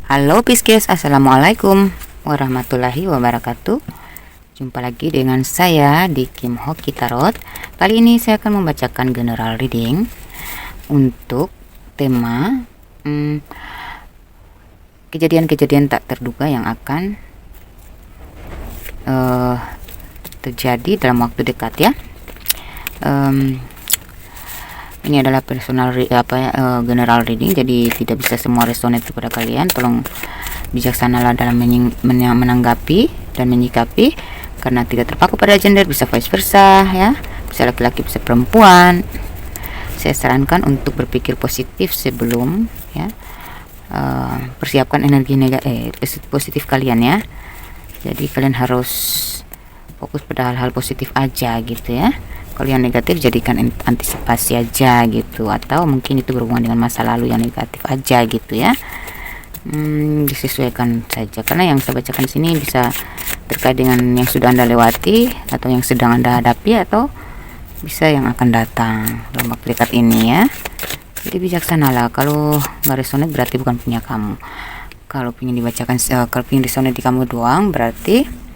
Halo Pisces, Assalamualaikum warahmatullahi wabarakatuh. Jumpa lagi dengan saya di Kim Hoki Tarot. Kali ini saya akan membacakan general reading untuk tema kejadian-kejadian tak terduga yang akan terjadi dalam waktu dekat ya. Ini adalah personal general reading, jadi tidak bisa semua resonate kepada kalian. Tolong bijaksanalah dalam menanggapi dan menyikapi, karena tidak terpaku pada gender, bisa vice versa ya, bisa laki-laki bisa perempuan. Saya sarankan untuk berpikir positif sebelum ya, persiapkan energi positif kalian ya. Jadi kalian harus fokus pada hal-hal positif aja gitu ya. Kalau yang negatif jadikan antisipasi aja gitu, atau mungkin itu berhubungan dengan masa lalu yang negatif aja gitu ya. Disesuaikan saja, karena yang saya bacakan di sini bisa terkait dengan yang sudah Anda lewati, atau yang sedang Anda hadapi, atau bisa yang akan datang dalam waktu dekat ini ya. Jadi bijaksanalah. Kalau nggak resonate berarti bukan punya kamu. Kalau ingin dibacakan, kalau ingin resonate di kamu doang, berarti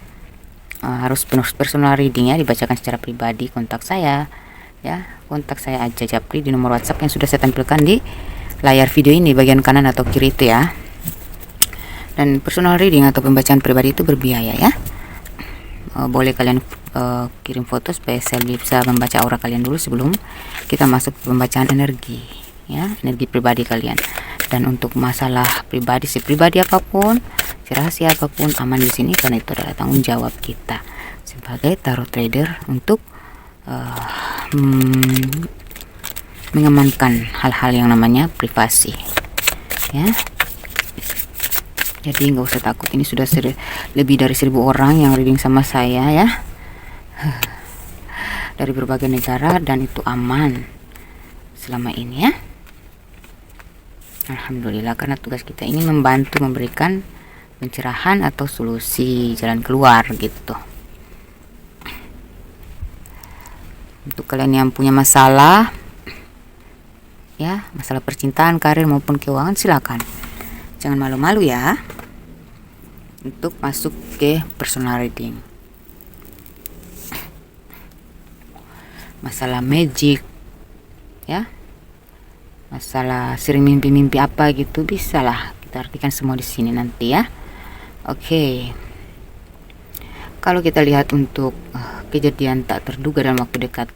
harus penuh personal reading ya, dibacakan secara pribadi. Kontak saya ya, kontak saya aja Japri di nomor WhatsApp yang sudah saya tampilkan di layar video ini bagian kanan atau kiri itu ya. Dan personal reading atau pembacaan pribadi itu berbiaya ya. Boleh kalian kirim foto supaya saya bisa membaca aura kalian dulu sebelum kita masuk ke pembacaan energi ya, energi pribadi kalian. Dan untuk masalah pribadi, pribadi apapun, rahasia apapun aman di sini, karena itu adalah tanggung jawab kita sebagai tarot trader untuk mengamankan hal-hal yang namanya privasi ya. Jadi nggak usah takut, ini sudah lebih dari 1000 orang yang reading sama saya ya, dari berbagai negara, dan itu aman selama ini ya. Alhamdulillah, karena tugas kita ini membantu memberikan pencerahan atau solusi jalan keluar gitu. Untuk kalian yang punya masalah ya, masalah percintaan, karir maupun keuangan, silakan jangan malu-malu ya untuk masuk ke personal reading. Masalah magic ya, masalah sering mimpi-mimpi apa gitu, bisa lah kita artikan semua di sini nanti ya. Oke. Kalau kita lihat untuk kejadian tak terduga dalam waktu dekat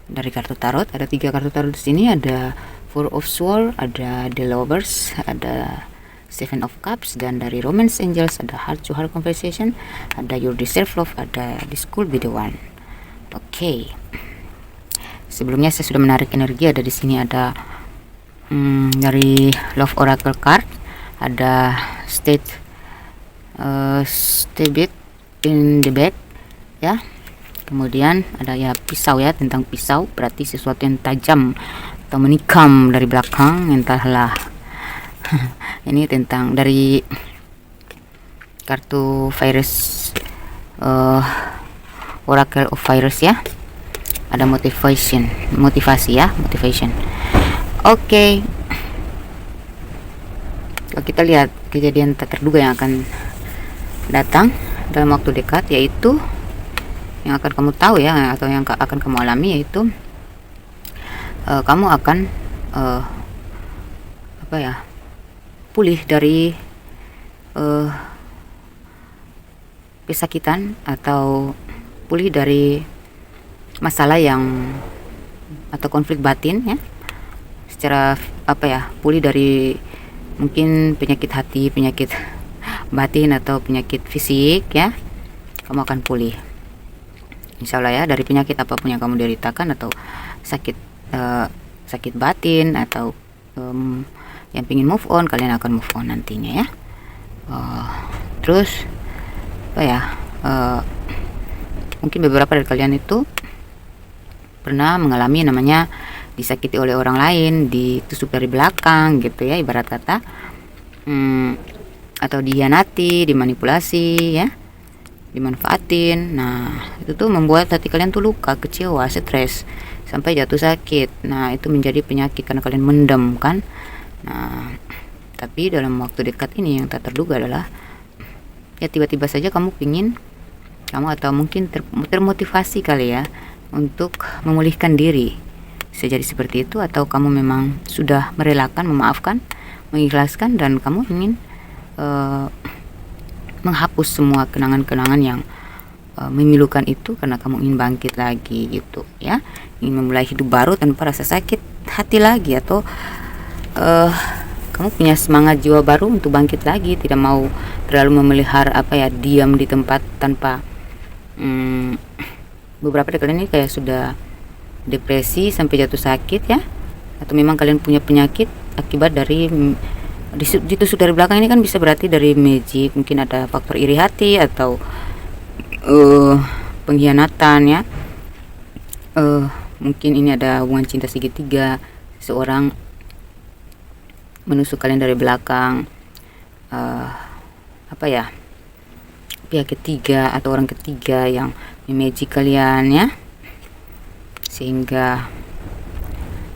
dari kartu tarot, ada 3 kartu tarot di sini. Ada Four of Swords, ada The Lovers, ada Seven of Cups, dan dari Romance Angels ada Heart to Heart Conversation, ada Your Deserve Love, ada This Could Be The One. Oke. Sebelumnya saya sudah menarik energi. Ada di sini ada dari Love Oracle card, ada State bit in the back ya. Kemudian ada ya pisau ya, tentang pisau, berarti sesuatu yang tajam atau menikam dari belakang, entahlah. Ini tentang dari kartu virus, Oracle of Virus ya. Ada motivasi ya, motivation. Oke. Kalau kita lihat kejadian tak terduga yang akan datang dalam waktu dekat, yaitu yang akan kamu tahu ya, atau yang akan kamu alami, yaitu kamu akan pulih dari kesakitan, atau pulih dari masalah yang atau konflik batin ya, secara pulih dari mungkin penyakit hati, penyakit batin, atau penyakit fisik ya. Kamu akan pulih insya Allah ya, dari penyakit apapun yang kamu deritakan, atau sakit batin, atau yang ingin move on, kalian akan move on nantinya ya. Terus mungkin beberapa dari kalian itu pernah mengalami namanya disakiti oleh orang lain, ditusuk dari belakang gitu ya, ibarat kata, atau dihianati, dimanipulasi ya, dimanfaatin. Nah itu tuh membuat hati kalian tuh luka, kecewa, stres, sampai jatuh sakit. Nah itu menjadi penyakit karena kalian mendem kan. Nah Tapi dalam waktu dekat ini yang tak terduga adalah ya tiba-tiba saja kamu atau mungkin termotivasi kali ya untuk memulihkan diri. Bisa jadi seperti itu, atau kamu memang sudah merelakan, memaafkan, mengikhlaskan, dan kamu ingin menghapus semua kenangan-kenangan yang memilukan itu karena kamu ingin bangkit lagi gitu ya, ingin memulai hidup baru tanpa rasa sakit hati lagi, atau kamu punya semangat jiwa baru untuk bangkit lagi, tidak mau terlalu memelihara diam di tempat tanpa beberapa dari kalian ini kayak sudah depresi sampai jatuh sakit ya, atau memang kalian punya penyakit akibat dari ditusuk dari belakang. Ini kan bisa berarti dari magic, mungkin ada faktor iri hati atau pengkhianatan ya, mungkin ini ada hubungan cinta segitiga, seseorang menusuk kalian dari belakang, pihak ketiga atau orang ketiga yang magic kalian ya, sehingga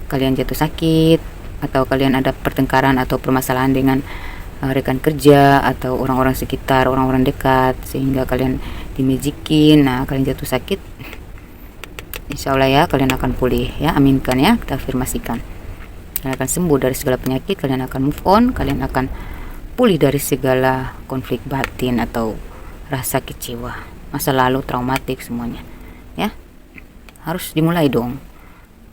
kalian jatuh sakit, atau kalian ada pertengkaran atau permasalahan dengan rekan kerja atau orang-orang sekitar, orang-orang dekat, sehingga kalian dimajikin. Nah, kalian jatuh sakit, insya Allah ya kalian akan pulih ya, aminkan ya, kita afirmasikan. Kalian akan sembuh dari segala penyakit, kalian akan move on, kalian akan pulih dari segala konflik batin atau rasa kecewa, masa lalu traumatik semuanya ya. Harus dimulai dong.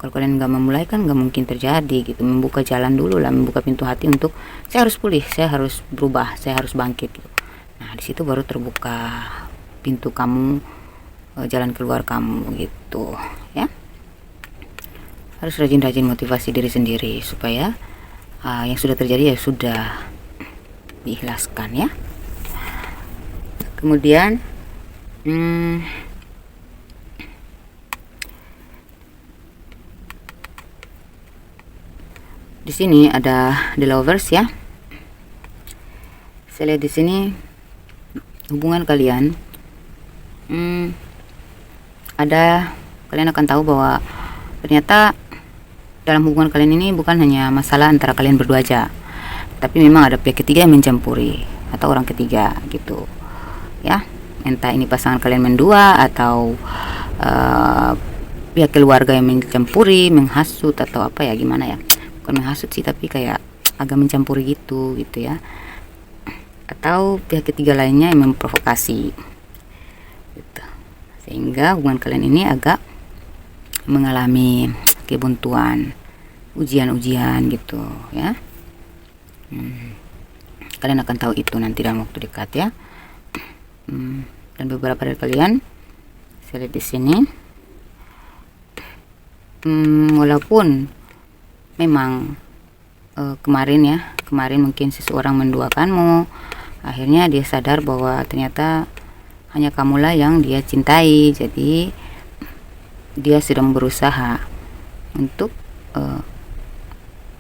Kalau kalian nggak memulai kan nggak mungkin terjadi gitu. Membuka jalan dulu lah, membuka pintu hati untuk saya harus pulih, saya harus berubah, saya harus bangkit gitu. Nah, di situ baru terbuka pintu kamu, jalan keluar kamu gitu ya. Harus rajin-rajin motivasi diri sendiri supaya yang sudah terjadi ya sudah diikhlaskan ya. Kemudian di sini ada the lovers ya. Saya lihat di sini hubungan kalian kalian akan tahu bahwa ternyata dalam hubungan kalian ini bukan hanya masalah antara kalian berdua aja, tapi memang ada pihak ketiga yang mencampuri atau orang ketiga gitu ya. Entah ini pasangan kalian mendua atau pihak keluarga yang mencampuri, menghasut atau gimana ya, bukan menghasut sih, tapi kayak agak mencampuri gitu ya, atau pihak ketiga lainnya yang memprovokasi gitu, sehingga hubungan kalian ini agak mengalami kebuntuan, ujian-ujian gitu ya. Kalian akan tahu itu nanti dalam waktu dekat ya. Dan beberapa dari kalian saya lihat di sini walaupun memang kemarin mungkin seseorang menduakanmu, akhirnya dia sadar bahwa ternyata hanya kamulah yang dia cintai, jadi dia sedang berusaha untuk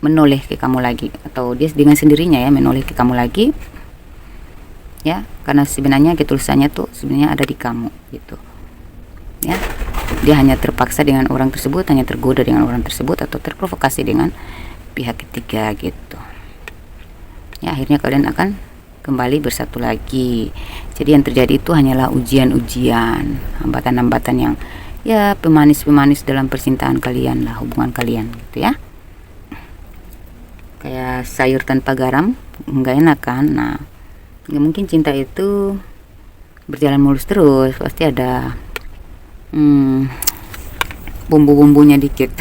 menoleh ke kamu lagi, atau dia dengan sendirinya ya menoleh ke kamu lagi ya, karena sebenarnya ketulusannya tuh sebenarnya ada di kamu gitu ya. Dia hanya terpaksa dengan orang tersebut, hanya tergoda dengan orang tersebut, atau terprovokasi dengan pihak ketiga gitu ya. Akhirnya kalian akan kembali bersatu lagi. Jadi yang terjadi itu hanyalah ujian-ujian, hambatan-hambatan yang ya pemanis-pemanis dalam percintaan kalian lah, hubungan kalian gitu ya. Kayak sayur tanpa garam nggak enak kan. Nah, nggak mungkin cinta itu berjalan mulus terus, pasti ada bumbu-bumbunya dikit.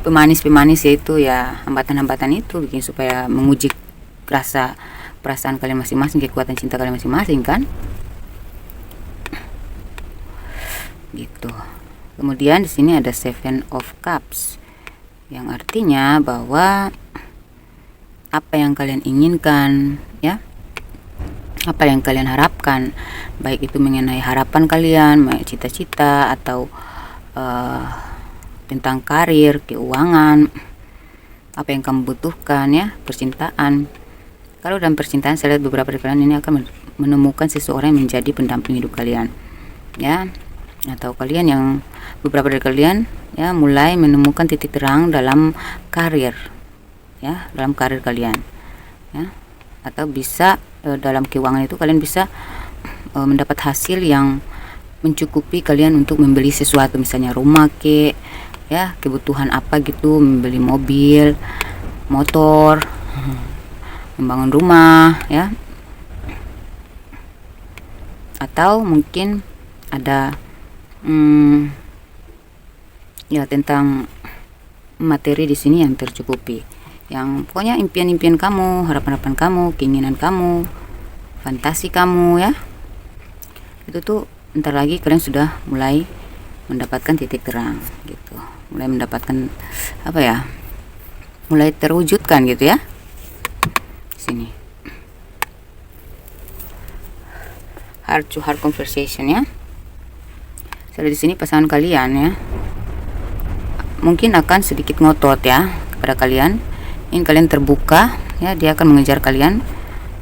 Pemanis-pemanis yaitu ya hambatan-hambatan itu bikin supaya menguji perasaan kalian masing-masing, kekuatan cinta kalian masing-masing kan gitu. Kemudian di sini ada Seven of Cups, yang artinya bahwa apa yang kalian inginkan ya, apa yang kalian harapkan, baik itu mengenai harapan kalian, cita-cita, atau tentang karir, keuangan, apa yang kamu butuhkan ya, percintaan. Kalau dalam percintaan saya lihat beberapa dari kalian ini akan menemukan seseorang yang menjadi pendamping hidup kalian ya, atau kalian yang beberapa dari kalian ya mulai menemukan titik terang dalam karir ya, dalam karir kalian. ya, atau bisa dalam keuangan itu kalian bisa mendapat hasil yang mencukupi kalian untuk membeli sesuatu, misalnya rumah ya, kebutuhan apa gitu, membeli mobil, motor, membangun rumah ya, atau mungkin ada ya tentang materi di sini yang tercukupi, yang pokoknya impian-impian kamu, harapan-harapan kamu, keinginan kamu, fantasi kamu ya, itu tuh ntar lagi kalian sudah mulai mendapatkan titik terang gitu, mulai mendapatkan apa ya, mulai terwujudkan gitu ya. Sini heart to heart conversation ya. Di sini pasangan kalian ya mungkin akan sedikit ngotot ya kepada kalian, ingin kalian terbuka ya, dia akan mengejar kalian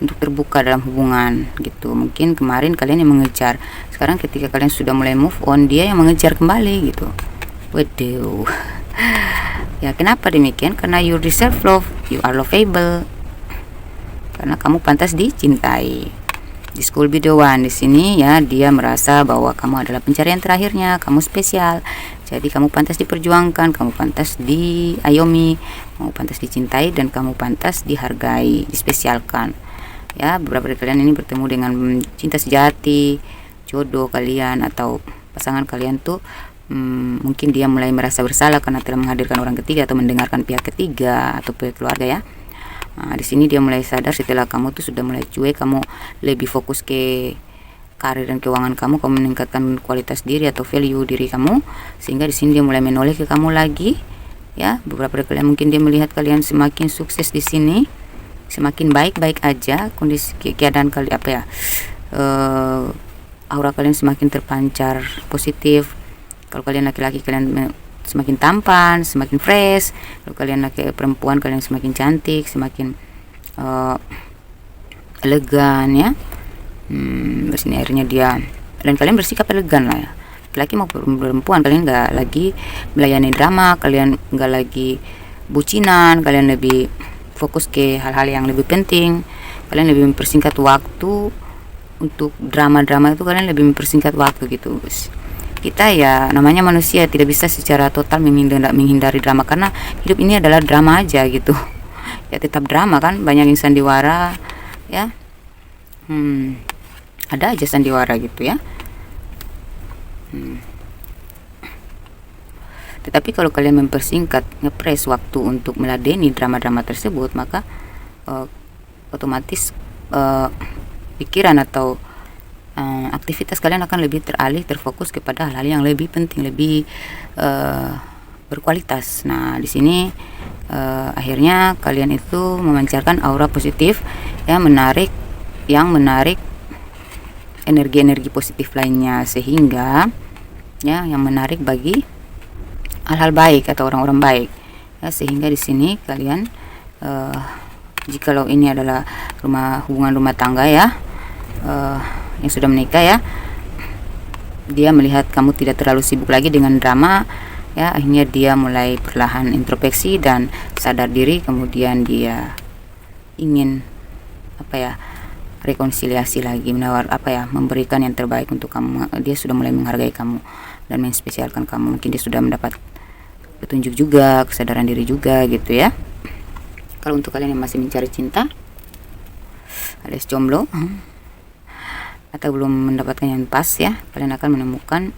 untuk terbuka dalam hubungan gitu. Mungkin kemarin kalian yang mengejar, sekarang ketika kalian sudah mulai move on, dia yang mengejar kembali gitu. Waduh. Ya kenapa demikian? Karena you deserve love, you are lovable, karena kamu pantas dicintai. This could be the one. Di sini ya, dia merasa bahwa kamu adalah pencarian terakhirnya, kamu spesial. Jadi kamu pantas diperjuangkan, kamu pantas diayomi, kamu pantas dicintai, dan kamu pantas dihargai, dispesialkan. Ya, beberapa dari kalian ini bertemu dengan cinta sejati, jodoh kalian atau pasangan kalian tuh mungkin dia mulai merasa bersalah karena telah menghadirkan orang ketiga atau mendengarkan pihak ketiga atau pihak keluarga ya. Nah, di sini dia mulai sadar setelah kamu tuh sudah mulai cuek, kamu lebih fokus ke karir dan keuangan kamu meningkatkan kualitas diri atau value diri kamu, sehingga di sini dia mulai menoleh ke kamu lagi. Ya, beberapa dari kalian mungkin dia melihat kalian semakin sukses di sini, semakin baik-baik aja kondisi keadaan kalian apa ya, aura kalian semakin terpancar positif. Kalau kalian laki-laki kalian semakin tampan, semakin fresh. Kalau kalian laki perempuan kalian semakin cantik, semakin elegan ya. Bersini akhirnya dia dan kalian bersikap elegan lah ya. Laki maupun perempuan, kalian nggak lagi melayani drama, kalian nggak lagi bucinan, kalian lebih fokus ke hal-hal yang lebih penting. Kalian lebih mempersingkat waktu untuk drama-drama itu, kalian lebih mempersingkat waktu gitu. Kita ya namanya manusia tidak bisa secara total menghindari drama, karena hidup ini adalah drama aja gitu. Ya tetap drama kan, banyak yang sandiwara ya. Ada aja sandiwara gitu ya. Tetapi kalau kalian mempersingkat, ngepres waktu untuk meladeni drama-drama tersebut, maka otomatis pikiran atau aktivitas kalian akan lebih terfokus kepada hal-hal yang lebih penting, lebih berkualitas. Nah, di sini akhirnya kalian itu memancarkan aura positif yang menarik energi-energi positif lainnya, sehingga ya yang menarik bagi hal-hal baik atau orang-orang baik. Ya, sehingga di sini kalian jikalau ini adalah hubungan rumah tangga ya, yang sudah menikah ya, dia melihat kamu tidak terlalu sibuk lagi dengan drama ya, akhirnya dia mulai perlahan introspeksi dan sadar diri, kemudian dia ingin rekonsiliasi lagi, memberikan yang terbaik untuk kamu. Dia sudah mulai menghargai kamu dan menspesialkan kamu. Mungkin dia sudah mendapat petunjuk juga, kesadaran diri juga gitu ya. Kalau untuk kalian yang masih mencari cinta alias jomblo atau belum mendapatkan yang pas ya, kalian akan menemukan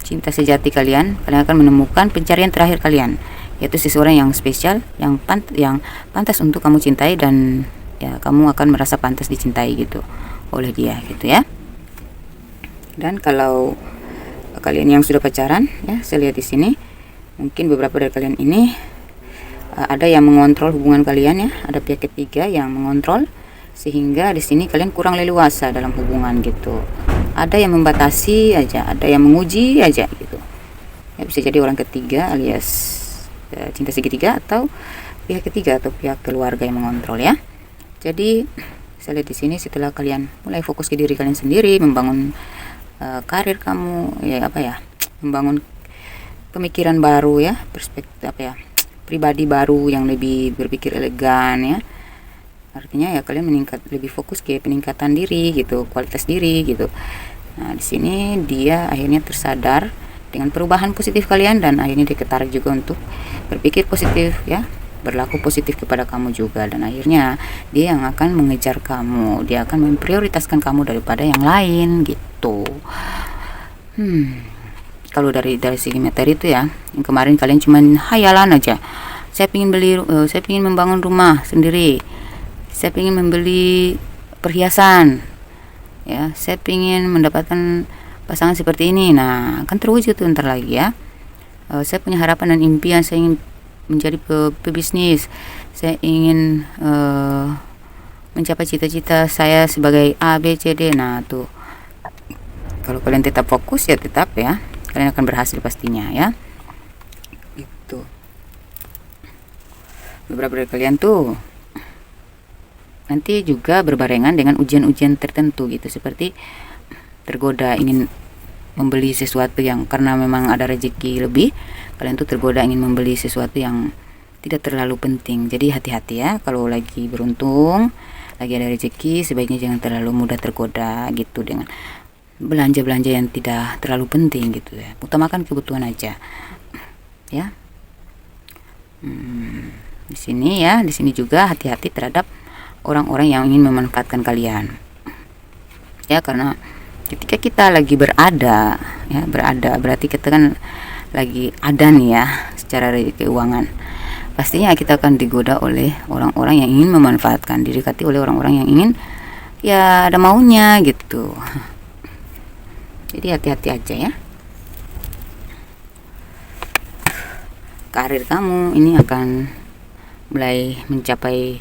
cinta sejati kalian akan menemukan pencarian terakhir kalian, yaitu seseorang yang spesial, yang pantas untuk kamu cintai, dan ya kamu akan merasa pantas dicintai gitu oleh dia gitu ya. Dan kalau kalian yang sudah pacaran ya, saya lihat di sini mungkin beberapa dari kalian ini ada yang mengontrol hubungan kalian ya, ada pihak ketiga yang mengontrol, sehingga di sini kalian kurang leluasa dalam hubungan gitu. Ada yang membatasi aja, ada yang menguji aja gitu. Ya, bisa jadi orang ketiga alias cinta segitiga, atau pihak ketiga atau pihak keluarga yang mengontrol ya. Jadi saya lihat di sini setelah kalian mulai fokus ke diri kalian sendiri, membangun karir kamu ya, membangun pemikiran baru ya, perspektif pribadi baru yang lebih berpikir elegan ya. artinya ya kalian lebih fokus ke peningkatan diri gitu, kualitas diri gitu. Nah, di sini dia akhirnya tersadar dengan perubahan positif kalian, dan akhirnya dia ketarik juga untuk berpikir positif ya, berlaku positif kepada kamu juga, dan akhirnya dia yang akan mengejar kamu, dia akan memprioritaskan kamu daripada yang lain gitu. Kalau dari segi materi itu ya, yang kemarin kalian cuman hayalan aja. Saya ingin membangun rumah sendiri, saya ingin membeli perhiasan, ya, saya ingin mendapatkan pasangan seperti ini. Nah, akan terwujud tuh ntar lagi ya. Saya punya harapan dan impian, saya ingin menjadi pebisnis, saya ingin mencapai cita-cita saya sebagai A, B, C, D. Nah tuh, kalau kalian tetap fokus ya tetap ya, kalian akan berhasil pastinya ya. Itu beberapa dari kalian tuh nanti juga berbarengan dengan ujian-ujian tertentu gitu, seperti tergoda ingin membeli sesuatu yang karena memang ada rezeki lebih, kalian tuh tergoda ingin membeli sesuatu yang tidak terlalu penting. Jadi hati-hati ya, kalau lagi beruntung, lagi ada rezeki, sebaiknya jangan terlalu mudah tergoda gitu dengan belanja-belanja yang tidak terlalu penting gitu ya. Utamakan kebutuhan aja ya. Di sini juga hati-hati terhadap orang-orang yang ingin memanfaatkan kalian ya, karena ketika kita lagi berada berarti kita kan lagi ada nih ya secara keuangan. Pastinya kita akan digoda oleh orang-orang yang ingin memanfaatkan, didekati oleh orang-orang yang ingin ya ada maunya gitu. Jadi hati-hati aja ya. Karir kamu ini akan mulai mencapai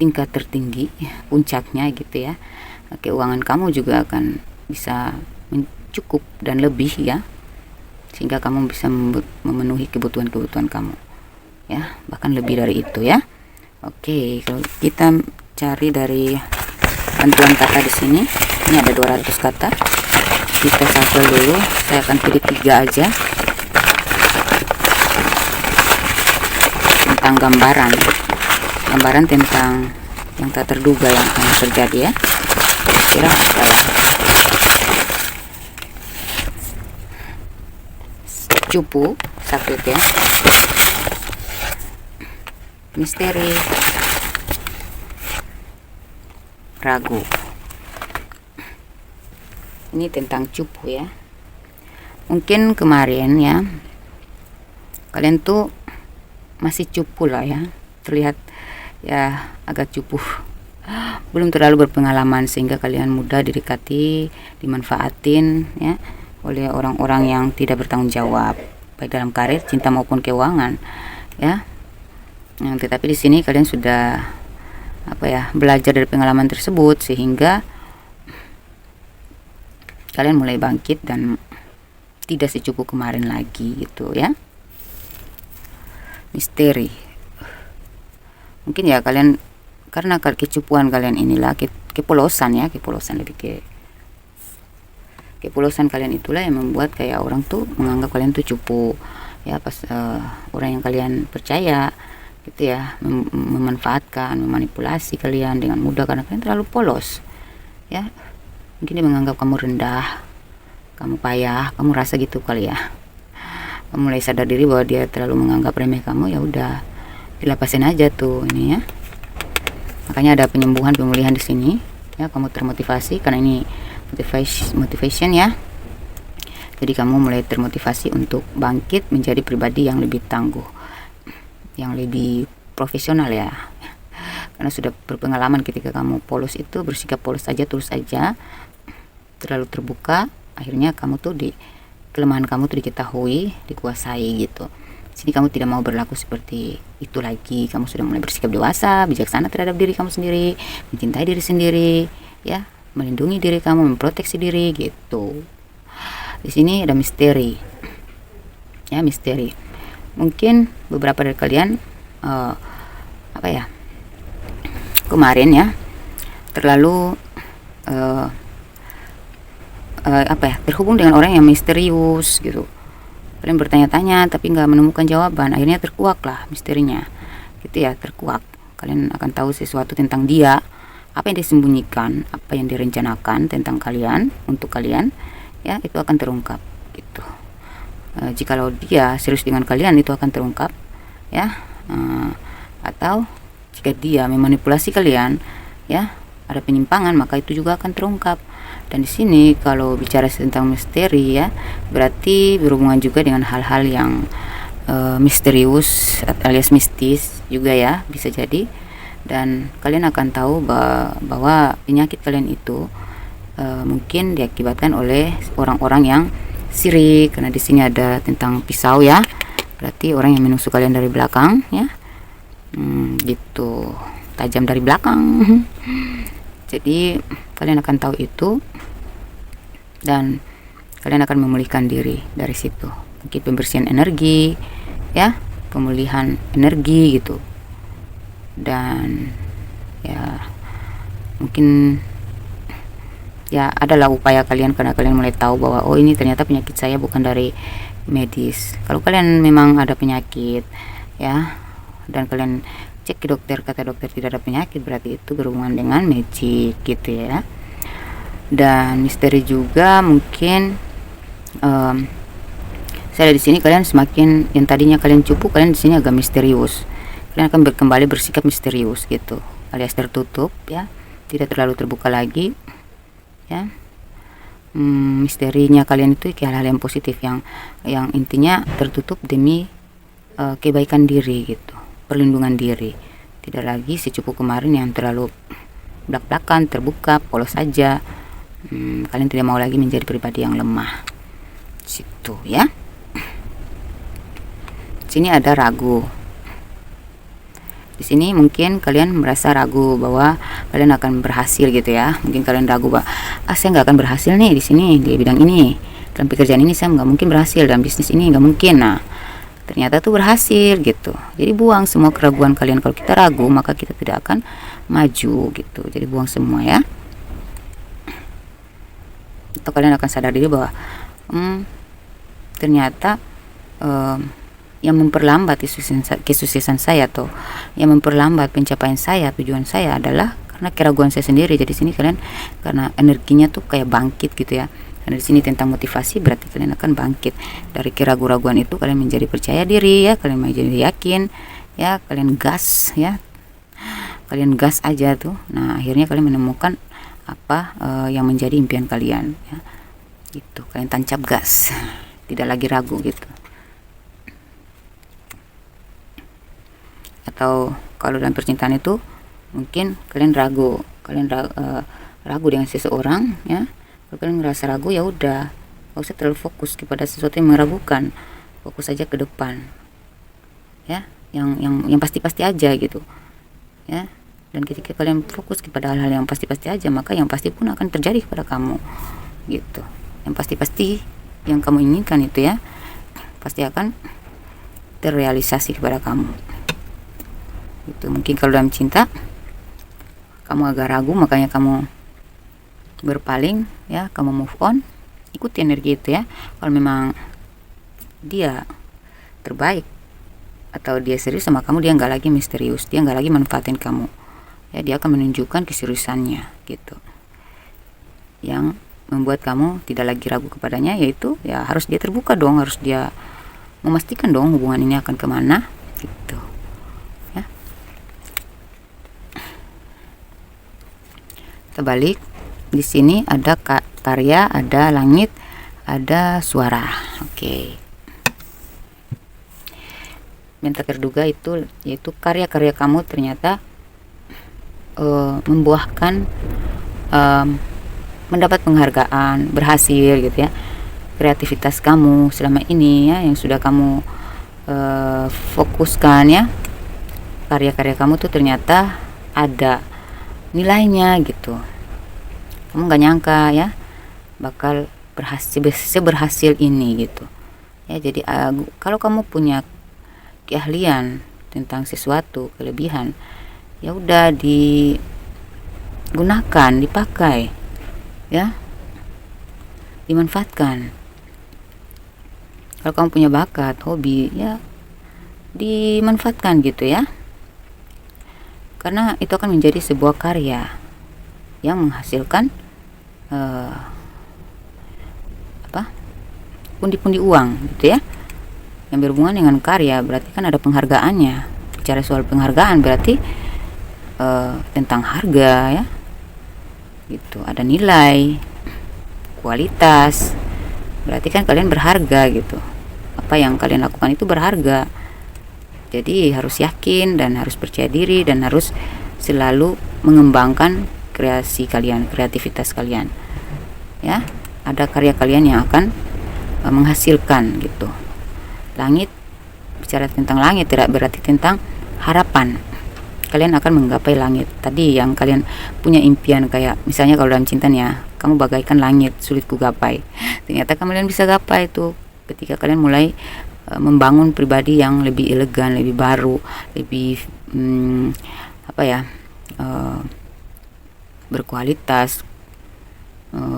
tingkat tertinggi, puncaknya gitu ya. Keuangan kamu juga akan bisa mencukup dan lebih ya, sehingga kamu bisa memenuhi kebutuhan kamu ya, bahkan lebih dari itu ya. Oke, kalau kita cari dari bantuan kata di sini, ini ada 200 kata, kita shuffle dulu. Saya akan pilih 3 aja tentang gambaran tentang yang tak terduga yang akan terjadi ya. Kira apa ya? Cupu satu ya, misteri, ragu. Ini tentang cupu ya. Mungkin kemarin ya kalian tuh masih cupu lah ya, terlihat ya agak cupu, belum terlalu berpengalaman, sehingga kalian mudah didekati, dimanfaatin ya oleh orang-orang yang tidak bertanggung jawab, baik dalam karir, cinta maupun keuangan ya. Tetapi di sini kalian sudah belajar dari pengalaman tersebut, sehingga kalian mulai bangkit dan tidak secupu kemarin lagi gitu ya. Misteri, mungkin ya kalian karena kecupuan kalian inilah kepolosan ya, lebih ke kepolosan kalian itulah yang membuat kayak orang tuh menganggap kalian tuh cupu ya, pas orang yang kalian percaya gitu ya memanfaatkan, memanipulasi kalian dengan mudah karena kalian terlalu polos ya. Mungkin dia menganggap kamu rendah, kamu payah, kamu rasa gitu kali ya. Kamu mulai sadar diri bahwa dia terlalu menganggap remeh kamu, ya udah dilepasin aja tuh ini ya. Makanya ada pemulihan di sini ya, kamu termotivasi karena ini motivation ya. Jadi kamu mulai termotivasi untuk bangkit menjadi pribadi yang lebih tangguh, yang lebih profesional ya. Karena sudah berpengalaman ketika kamu polos itu, bersikap polos aja terus aja, terlalu terbuka, akhirnya kamu tuh kelemahan kamu tuh diketahui, dikuasai gitu. Sini kamu tidak mau berlaku seperti itu lagi. Kamu sudah mulai bersikap dewasa, bijaksana terhadap diri kamu sendiri, mencintai diri sendiri, ya, melindungi diri kamu, memproteksi diri gitu. Di sini ada misteri, ya misteri. Mungkin beberapa dari kalian kemarin ya terlalu terhubung dengan orang yang misterius gitu. Kalian bertanya-tanya tapi nggak menemukan jawaban, akhirnya terkuak lah misterinya gitu ya, terkuak kalian akan tahu sesuatu tentang dia, apa yang disembunyikan, apa yang direncanakan tentang kalian, untuk kalian, ya, itu akan terungkap gitu. Jikalau dia serius dengan kalian, itu akan terungkap, ya. Atau jika dia memanipulasi kalian, ya, ada penyimpangan, maka itu juga akan terungkap. Dan di sini kalau bicara tentang misteri, ya, berarti berhubungan juga dengan hal-hal yang misterius alias mistis juga, ya, bisa jadi. Dan kalian akan tahu bahwa penyakit kalian itu mungkin diakibatkan oleh orang-orang yang sirik, karena di sini ada tentang pisau, ya, berarti orang yang menusuk kalian dari belakang, ya, gitu, tajam dari belakang. Jadi kalian akan tahu itu, dan kalian akan memulihkan diri dari situ. Mungkin pembersihan energi, ya, pemulihan energi gitu. Dan ya mungkin, ya, adalah upaya kalian karena kalian mulai tahu bahwa oh, ini ternyata penyakit saya bukan dari medis. Kalau kalian memang ada penyakit, ya, dan kalian cek ke dokter, kata dokter tidak ada penyakit, berarti itu berhubungan dengan magic gitu, ya. Dan misteri juga mungkin saya di sini kalian semakin, yang tadinya kalian cupu, kalian di sini agak misterius. Kalian akan kembali bersikap misterius gitu, alias tertutup, ya, tidak terlalu terbuka lagi, ya. Misterinya kalian itu kayak hal-hal yang positif, yang intinya tertutup demi kebaikan diri gitu, perlindungan diri. Tidak lagi secupu kemarin yang terlalu belak-belakan, terbuka, polos saja. Kalian tidak mau lagi menjadi pribadi yang lemah situ, ya. Sini ada ragu. Di sini mungkin kalian merasa ragu bahwa kalian akan berhasil gitu, ya. Mungkin kalian ragu bahwa saya nggak akan berhasil nih di sini, di bidang ini, dalam pekerjaan ini saya nggak mungkin berhasil, dalam bisnis ini nggak mungkin. Nah, ternyata tuh berhasil gitu. Jadi buang semua keraguan kalian. Kalau kita ragu, maka kita tidak akan maju gitu. Jadi buang semua, ya. Atau kalian akan sadar diri bahwa ternyata yang memperlambat kesuksesan saya, atau yang memperlambat pencapaian saya, tujuan saya adalah karena keraguan saya sendiri. Jadi sini kalian karena energinya tuh kayak bangkit gitu, ya. Karena di sini tentang motivasi, berarti kalian akan bangkit dari keraguan itu, kalian menjadi percaya diri, ya, kalian menjadi yakin, ya, kalian gas, ya. Kalian gas aja tuh. Nah, akhirnya kalian menemukan apa yang menjadi impian kalian, ya. Gitu, kalian tancap gas. Tidak lagi ragu gitu. Atau kalau dalam percintaan itu mungkin kalian ragu, ragu dengan seseorang, ya. Kalau kalian ngerasa ragu, ya udah, gak usah terlalu fokus kepada sesuatu yang meragukan, fokus aja ke depan, ya, yang pasti-pasti aja gitu, ya. Dan ketika kalian fokus kepada hal-hal yang pasti-pasti aja, maka yang pasti pun akan terjadi kepada kamu gitu. Yang pasti-pasti yang kamu inginkan itu, ya, pasti akan terrealisasi kepada kamu gitu. Mungkin kalau dalam cinta kamu agak ragu, makanya kamu berpaling, ya, kamu move on, ikuti energi itu, ya. Kalau memang dia terbaik atau dia serius sama kamu, dia nggak lagi misterius, dia nggak lagi manfaatin kamu, ya, dia akan menunjukkan keseriusannya gitu, yang membuat kamu tidak lagi ragu kepadanya, yaitu, ya, harus dia terbuka dong, harus dia memastikan dong hubungan ini akan kemana gitu, ya. Terbalik, di sini ada karya, ada langit, ada suara. Oke. Yang tak terduga itu yaitu karya-karya kamu ternyata membuahkan, mendapat penghargaan, berhasil gitu, ya. Kreativitas kamu selama ini, ya, yang sudah kamu fokuskan, ya, karya-karya kamu tuh ternyata ada nilainya gitu. Kamu gak nyangka, ya, bakal seberhasil ini gitu, ya. Jadi kalau kamu punya keahlian tentang sesuatu, kelebihan, ya udah digunakan, dipakai, ya, dimanfaatkan. Kalau kamu punya bakat, hobi, ya, dimanfaatkan gitu, ya. karena itu akan menjadi sebuah karya yang menghasilkan pundi-pundi uang gitu ya, yang berhubungan dengan karya. Berarti kan ada penghargaannya. Bicara soal penghargaan berarti tentang harga ya, gitu. Ada nilai, kualitas. Berarti kan kalian berharga gitu. Apa yang kalian lakukan itu berharga. Jadi harus yakin dan harus percaya diri dan harus selalu mengembangkan kreasi kalian, kreativitas kalian. Ya, ada karya kalian yang akan menghasilkan gitu. Langit, bicara tentang langit tidak berarti tentang harapan. Kalian akan menggapai langit. Tadi yang kalian punya impian, kayak misalnya kalau dalam cinta nih ya, kamu bagaikan langit sulit ku gapai. Ternyata kalian bisa gapai itu ketika kalian mulai membangun pribadi yang lebih elegan, lebih baru, lebih berkualitas.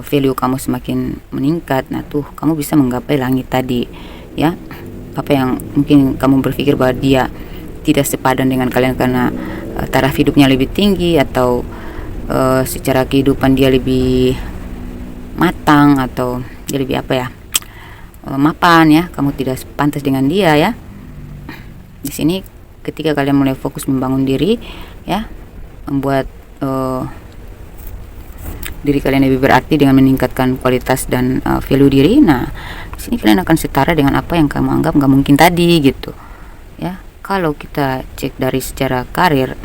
Value kamu semakin meningkat. Nah tuh kamu bisa menggapai langit tadi ya. Apa yang mungkin kamu berpikir bahwa dia tidak sepadan dengan kalian karena taraf hidupnya lebih tinggi, atau secara kehidupan dia lebih matang, atau dia lebih mapan ya, kamu tidak pantas dengan dia ya. Di sini ketika kalian mulai fokus membangun diri ya, membuat diri kalian lebih berarti dengan meningkatkan kualitas dan value diri. Nah, di sini kalian akan setara dengan apa yang kamu anggap nggak mungkin tadi gitu. Ya, kalau kita cek dari secara karir,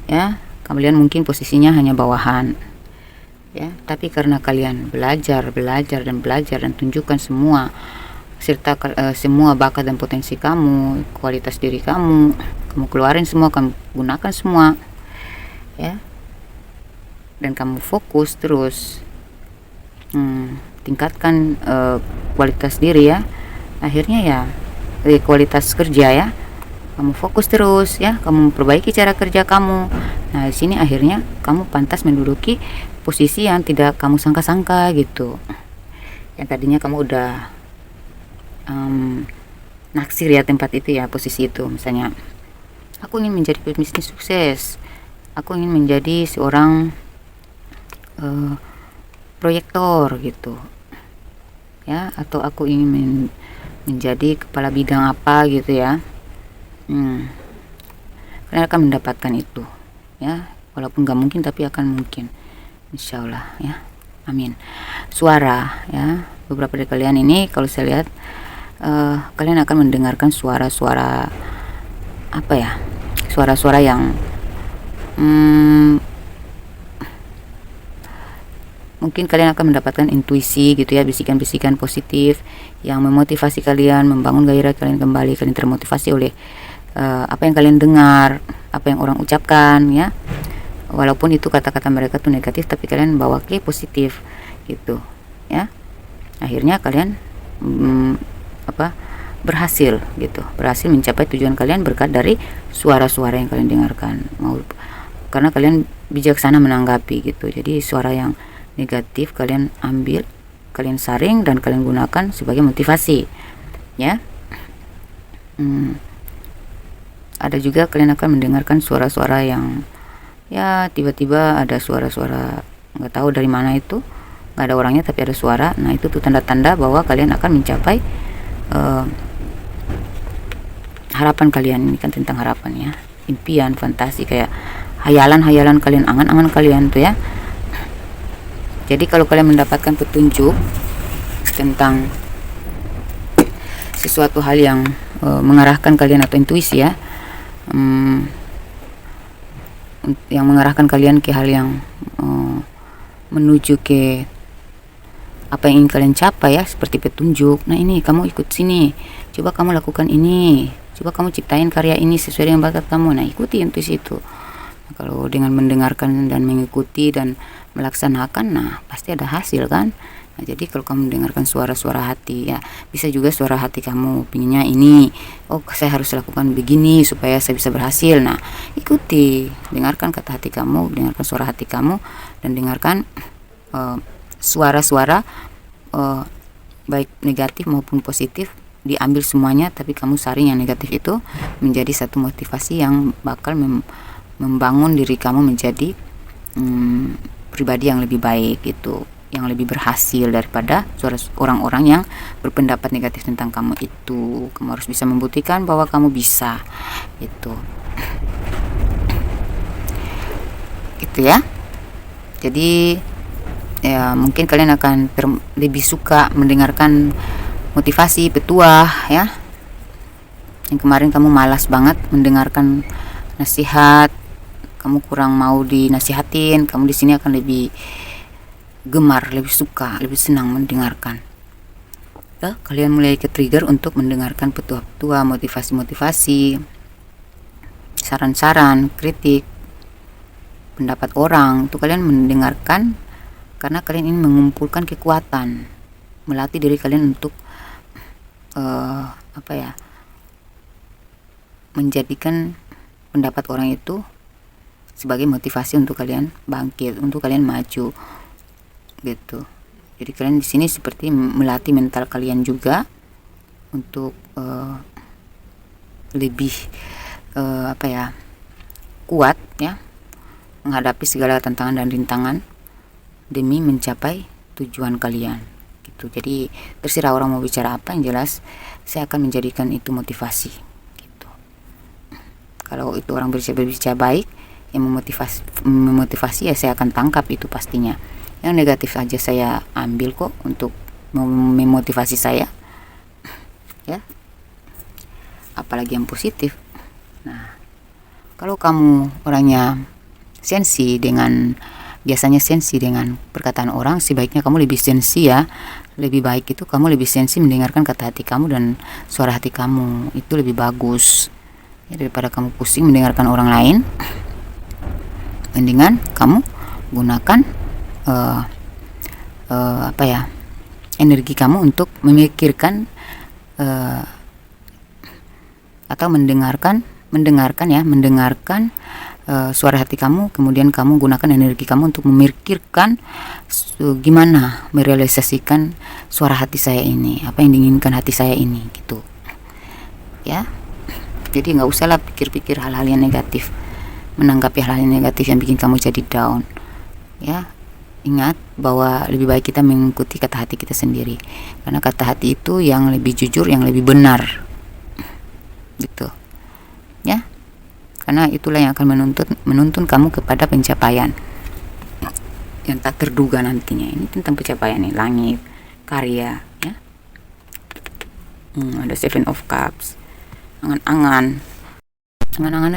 ya, kalian mungkin posisinya hanya bawahan, ya. Tapi karena kalian belajar dan tunjukkan semua serta semua bakat dan potensi kamu, kualitas diri kamu keluarin semua, kamu gunakan semua, ya. Dan kamu fokus terus tingkatkan kualitas diri ya, akhirnya ya kualitas kerja ya, kamu fokus terus ya, kamu memperbaiki cara kerja kamu. Nah di sini akhirnya kamu pantas menduduki posisi yang tidak kamu sangka-sangka gitu, yang tadinya kamu udah naksir ya tempat itu ya, posisi itu. Misalnya aku ingin menjadi pebisnis sukses, aku ingin menjadi seorang proyektor gitu ya, atau aku ingin menjadi kepala bidang apa gitu ya. Kalian akan mendapatkan itu ya, walaupun gak mungkin tapi akan mungkin, insya Allah ya, amin. Suara ya, beberapa dari kalian ini kalau saya lihat kalian akan mendengarkan suara-suara suara-suara yang mungkin kalian akan mendapatkan intuisi gitu ya, bisikan-bisikan positif yang memotivasi kalian, membangun gairah kalian kembali. Kalian termotivasi oleh apa yang kalian dengar, apa yang orang ucapkan ya, walaupun itu kata-kata mereka tuh negatif, tapi kalian bawa ke positif gitu ya. Akhirnya kalian berhasil gitu, berhasil mencapai tujuan kalian berkat dari suara-suara yang kalian dengarkan. Karena kalian bijaksana menanggapi gitu. Jadi suara yang negatif kalian ambil, kalian saring dan kalian gunakan sebagai motivasi ya. Ada juga kalian akan mendengarkan suara-suara yang ya, tiba-tiba ada suara-suara nggak tahu dari mana itu, nggak ada orangnya tapi ada suara. Nah itu tuh tanda-tanda bahwa kalian akan mencapai harapan kalian. Ini kan tentang harapan ya, impian, fantasi, kayak hayalan-hayalan kalian, angan-angan kalian tuh ya. Jadi kalau kalian mendapatkan petunjuk tentang sesuatu hal yang mengarahkan kalian, atau intuisi ya, yang mengarahkan kalian ke hal yang menuju ke apa yang ingin kalian capai ya, seperti petunjuk. Nah ini kamu ikut sini, coba kamu lakukan ini, coba kamu ciptain karya ini sesuai dengan bakat kamu. Nah ikuti intuisi itu. Nah, kalau dengan mendengarkan dan mengikuti dan melaksanakan, nah pasti ada hasil kan. Nah, jadi kalau kamu mendengarkan suara-suara hati ya, bisa juga suara hati kamu pinginnya ini, oh saya harus lakukan begini supaya saya bisa berhasil. Nah ikuti, dengarkan kata hati kamu, dengarkan suara hati kamu, dan dengarkan suara-suara baik negatif maupun positif, diambil semuanya, tapi kamu saring yang negatif itu menjadi satu motivasi yang bakal membangun diri kamu menjadi pribadi yang lebih baik gitu, yang lebih berhasil daripada orang-orang yang berpendapat negatif tentang kamu itu. Kamu harus bisa membuktikan bahwa kamu bisa itu ya. Jadi ya mungkin kalian akan lebih suka mendengarkan motivasi petuah ya. Yang kemarin kamu malas banget mendengarkan nasihat, kamu kurang mau dinasihatin, kamu di sini akan lebih gemar, lebih suka, lebih senang mendengarkan. Ya, kalian mulai ke-trigger untuk mendengarkan petua-petua, motivasi-motivasi, saran-saran, kritik, pendapat orang. Itu kalian mendengarkan karena kalian ingin mengumpulkan kekuatan, melatih diri kalian untuk menjadikan pendapat orang itu sebagai motivasi untuk kalian bangkit, untuk kalian maju gitu. Jadi kalian di sini seperti melatih mental kalian juga untuk lebih kuat ya, menghadapi segala tantangan dan rintangan demi mencapai tujuan kalian gitu. Jadi terserah orang mau bicara apa, yang jelas saya akan menjadikan itu motivasi gitu. Kalau itu orang berbicara baik yang memotivasi ya saya akan tangkap itu pastinya. Yang negatif aja saya ambil kok untuk memotivasi saya ya, apalagi yang positif. Nah, kalau kamu orangnya biasanya sensi dengan perkataan orang, sebaiknya kamu lebih sensi ya. Lebih baik itu kamu lebih sensi mendengarkan kata hati kamu dan suara hati kamu, itu lebih bagus ya, daripada kamu pusing mendengarkan orang lain. Mendingan kamu gunakan energi kamu untuk memikirkan atau mendengarkan suara hati kamu, kemudian kamu gunakan energi kamu untuk memikirkan gimana merealisasikan suara hati saya ini, apa yang diinginkan hati saya ini gitu ya. Jadi nggak usahlah pikir-pikir hal-hal yang negatif, menanggapi hal-hal yang negatif yang bikin kamu jadi down ya. Ingat bahwa lebih baik kita mengikuti kata hati kita sendiri, karena kata hati itu yang lebih jujur, yang lebih benar gitu ya. Karena itulah yang akan menuntun kamu kepada pencapaian yang tak terduga nantinya. Ini tentang pencapaian nih, langit, karya ya. Ada Seven of Cups, angan-angan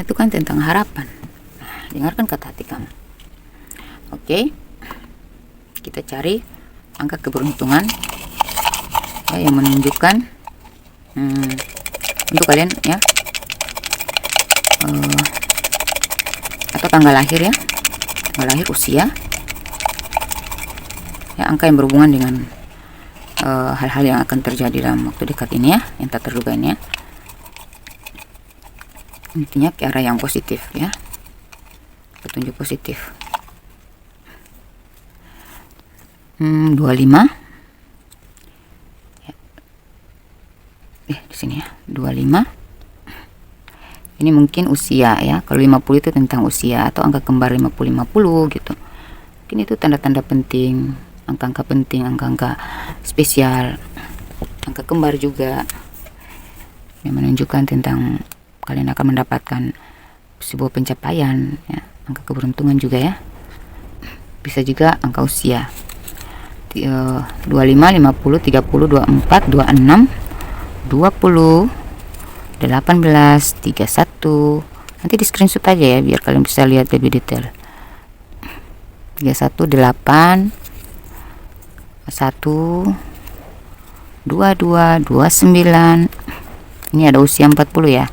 itu kan tentang harapan. Nah, dengarkan kata hati kamu. Oke, kita cari angka keberuntungan ya, yang menunjukkan untuk kalian ya, atau tanggal lahir ya, tanggal lahir, usia ya, angka yang berhubungan dengan hal-hal yang akan terjadi dalam waktu dekat ini ya, yang tak terduga ini ya. Intinya ke arah yang positif ya, petunjuk positif. 25 ya. Di sini ya 25. Ini mungkin usia ya. Kalau 50 itu tentang usia atau angka kembar 50-50 gitu. Mungkin itu tanda-tanda penting, angka-angka penting, angka-angka spesial. Angka kembar juga yang menunjukkan tentang kalian akan mendapatkan sebuah pencapaian ya. Angka keberuntungan juga ya. Bisa juga angka usia 25, 50, 30, 24, 26, 20, 18, 31. Nanti di screenshot aja ya biar kalian bisa lihat lebih detail. 31, 8, 1, 22, 29. Ini ada usia 40 ya.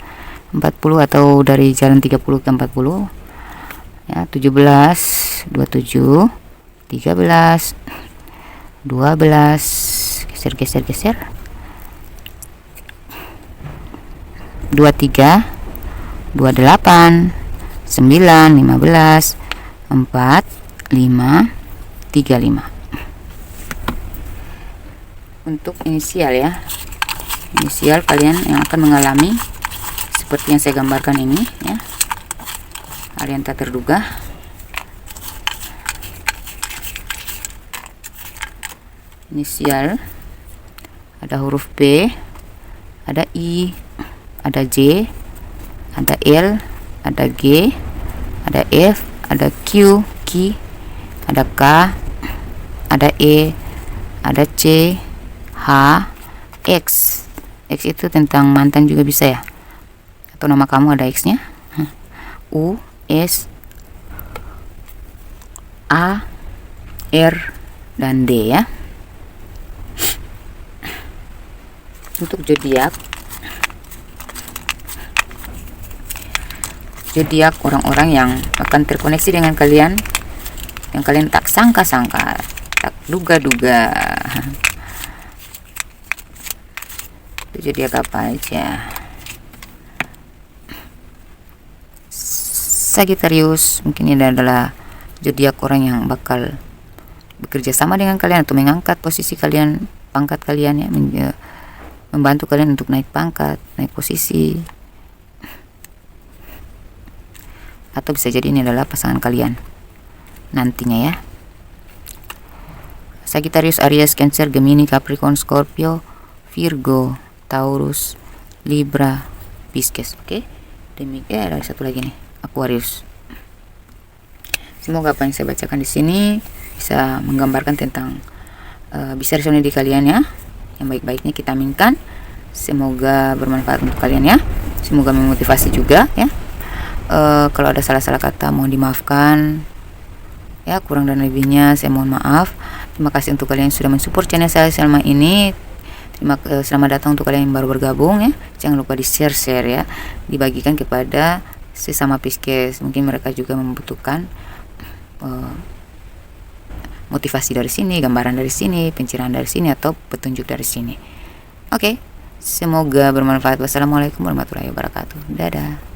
40 atau dari jalan 30 ke 40 ya. 17, 27, 13, 12, geser 23, 28, 9, 15, 4, 5, 35. Untuk inisial ya, inisial kalian yang akan mengalami seperti yang saya gambarkan ini ya, hal yang tak terduga. Inisial, ada huruf P, ada I, ada J, ada L, ada G, ada F, ada Q, ada K, ada E, ada C, H, X. X itu tentang mantan juga bisa ya, atau nama kamu ada X nya. U, S, A, R, dan D ya. Untuk zodiak, orang-orang yang akan terkoneksi dengan kalian, yang kalian tak sangka-sangka, tak duga-duga. Itu zodiak apa aja? Sagittarius, mungkin ini adalah zodiak orang yang bakal bekerja sama dengan kalian atau mengangkat posisi kalian, pangkat kalian ya, membantu kalian untuk naik pangkat, naik posisi, atau bisa jadi ini adalah pasangan kalian nantinya ya. Sagittarius, Aries, Cancer, Gemini, Capricorn, Scorpio, Virgo, Taurus, Libra, Pisces. Oke, demikian. Ada satu lagi nih, Aquarius. Semoga apa yang saya bacakan di sini bisa menggambarkan tentang bisa resonate di kalian ya. Yang baik-baiknya kita aminkan. Semoga bermanfaat untuk kalian ya. Semoga memotivasi juga ya. Kalau ada salah-salah kata mohon dimaafkan ya, kurang dan lebihnya saya mohon maaf. Terima kasih untuk kalian yang sudah mensupport channel saya selama ini. Selamat datang untuk kalian yang baru bergabung ya. Jangan lupa di share ya, dibagikan kepada sesama Pisces. Mungkin mereka juga membutuhkan motivasi dari sini, gambaran dari sini, pencerahan dari sini, atau petunjuk dari sini. Oke, semoga bermanfaat. Wassalamualaikum warahmatullahi wabarakatuh. Dadah.